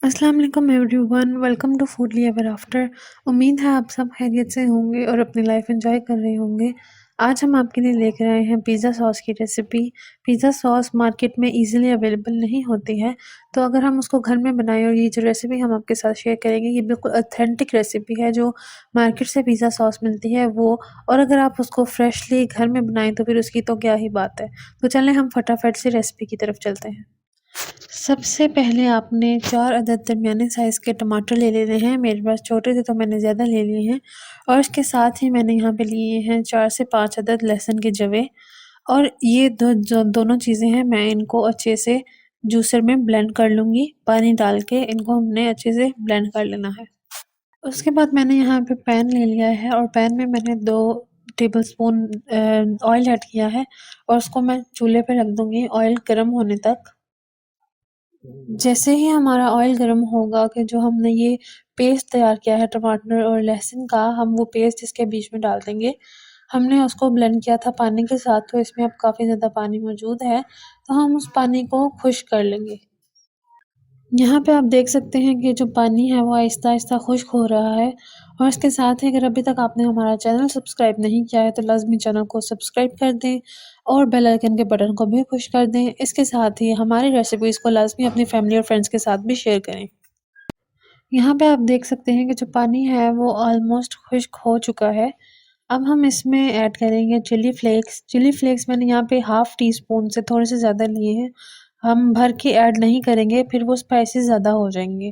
अस्सलाम वालेकुम everyone, welcome to Foodly ever after. उम्मीद है आप सब खैरियत से होंगे और अपनी लाइफ एंजॉय कर रहे होंगे। आज हम आपके लिए लेकर आए हैं पिज़्ज़ा सॉस की रेसिपी। पिज़्ज़ा सॉस मार्केट में इजीली अवेलेबल नहीं होती है, तो अगर हम उसको घर में बनाएं और ये जो रेसिपी हम आपके साथ शेयर करेंगे ये बिल्कुल ऑथेंटिक रेसिपी है जो मार्केट से पिज़्ज़ा सॉस मिलती है वो। और अगर आप उसको फ्रेशली घर में बनाएं तो फिर उसकी तो क्या ही बात है। तो चलें हम फटाफट से रेसिपी की तरफ चलते हैं। सबसे पहले आपने 4 अदद दरमियाने साइज़ के टमाटर ले लेने हैं। मेरे पास छोटे थे तो मैंने ज़्यादा ले लिए हैं। और इसके साथ ही मैंने यहाँ पे लिए हैं 4 से 5 अदद लहसुन के जवे। और ये जो दोनों चीज़ें हैं मैं इनको अच्छे से जूसर में ब्लेंड कर लूँगी। पानी डाल के इनको हमने अच्छे से ब्लेंड कर लेना है। उसके बाद मैंने यहाँ पे पैन ले लिया है और पैन में मैंने 2 टेबलस्पून ऑयल ऐड किया है और उसको मैं चूल्हे पे रख दूँगी ऑयल गर्म होने तक। जैसे ही हमारा ऑयल गर्म होगा कि जो हमने ये पेस्ट तैयार किया है टमाटर और लहसुन का, हम वो पेस्ट इसके बीच में डाल देंगे। हमने उसको ब्लेंड किया था पानी के साथ, तो इसमें अब काफ़ी ज़्यादा पानी मौजूद है, तो हम उस पानी को खुश्क कर लेंगे। यहाँ पे आप देख सकते हैं कि जो पानी है वो आहिस्ता-आहिस्ता खुश्क हो रहा है। और इसके साथ ही अगर अभी तक आपने हमारा चैनल सब्सक्राइब नहीं किया है तो लाज़मी चैनल को सब्सक्राइब कर दें और बेल आइकन के बटन को भी पुश कर दें। इसके साथ ही हमारी रेसिपीज़ को लाज़मी अपनी फैमिली और फ्रेंड्स के साथ भी शेयर करें। यहाँ पे आप देख सकते हैं कि जो पानी है वो ऑलमोस्ट खुश्क हो चुका है। अब हम इसमें ऐड करेंगे चिली फ्लेक्स। चिली फ्लेक्स मैंने यहाँ पे हाफ़ टी स्पून से थोड़े से ज़्यादा लिए हैं। हम भर के ऐड नहीं करेंगे, फिर वो स्पाइसी ज़्यादा हो जाएँगे।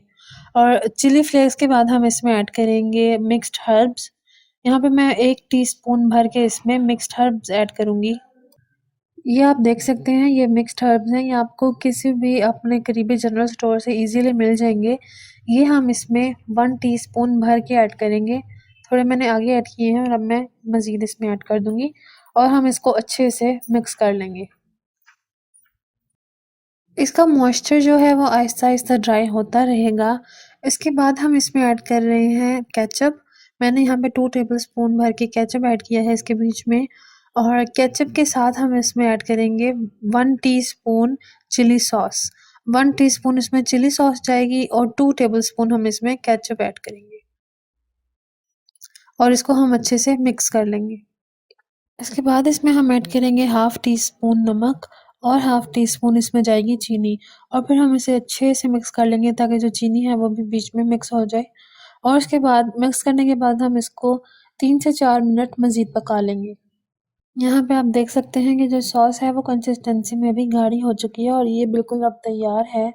और चिली फ्लेक्स के बाद हम इसमें ऐड करेंगे मिक्स्ड हर्ब्स। यहाँ पे मैं 1 टीस्पून भर के इसमें मिक्स्ड हर्ब्स ऐड करूँगी। ये आप देख सकते हैं ये मिक्स्ड हर्ब्स हैं, ये आपको किसी भी अपने करीबी जनरल स्टोर से इजीली मिल जाएंगे। ये हम इसमें 1 टीस्पून भर के ऐड करेंगे। थोड़े मैंने आगे ऐड किए हैं और अब मैं मज़ीद इसमें ऐड कर दूँगी और हम इसको अच्छे से मिक्स कर लेंगे। इसका मॉइस्चर जो है वो आहिस्ता-आहिस्ता ड्राई होता रहेगा। इसके बाद हम इसमें ऐड कर रहे हैं केचअप। मैंने यहाँ पे 2 टेबलस्पून भर के केचअप ऐड किया है इसके बीच में। और केचअप के साथ हम इसमें ऐड करेंगे 1 टीस्पून चिली सॉस। 1 टीस्पून इसमें चिली सॉस जाएगी और 2 टेबलस्पून हम इसमें केचअप ऐड करेंगे। और इसको हम अच्छे से मिक्स कर लेंगे। इसके बाद इसमें हम ऐड करेंगे हाफ़ टी स्पून नमक और हाफ़ टी स्पून इसमें जाएगी चीनी। और फिर हम इसे अच्छे से मिक्स कर लेंगे ताकि जो चीनी है वो भी बीच में मिक्स हो जाए। और उसके बाद मिक्स करने के बाद हम इसको 3 से 4 मिनट मज़ीद पका लेंगे। यहाँ पे आप देख सकते हैं कि जो सॉस है वो कंसिस्टेंसी में भी गाढ़ी हो चुकी है और ये बिल्कुल अब तैयार है।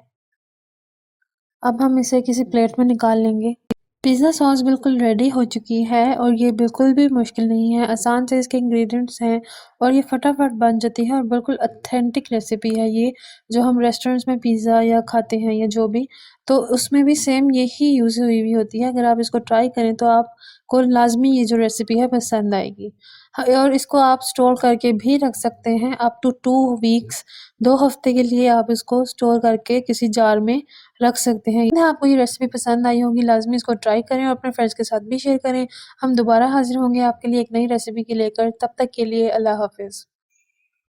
अब हम इसे किसी प्लेट में निकाल लेंगे। पिज़्ज़ा सॉस बिल्कुल रेडी हो चुकी है और ये बिल्कुल भी मुश्किल नहीं है, आसान से इसके इंग्रेडिएंट्स हैं और ये फटाफट बन जाती है और बिल्कुल ऑथेंटिक रेसिपी है ये, जो हम रेस्टोरेंट्स में पिज़्ज़ा या खाते हैं या जो भी, तो उसमें भी सेम यही यूज़ हुई हुई होती है। अगर आप इसको ट्राई करें तो आपको लाज़मी ये जो रेसिपी है पसंद आएगी। और इसको आप स्टोर करके भी रख सकते हैं अप टू 2 वीक्स, 2 हफ़्ते के लिए आप इसको स्टोर करके किसी जार में रख सकते हैं। आपको ये रेसिपी पसंद आई होगी, लाज़मी इसको ट्राई करें और अपने फ्रेंड्स के साथ भी शेयर करें। हम दोबारा हाज़िर होंगे आपके लिए एक नई रेसिपी के लेकर, तब तक के लिए अल्लाह हाफ़िज़।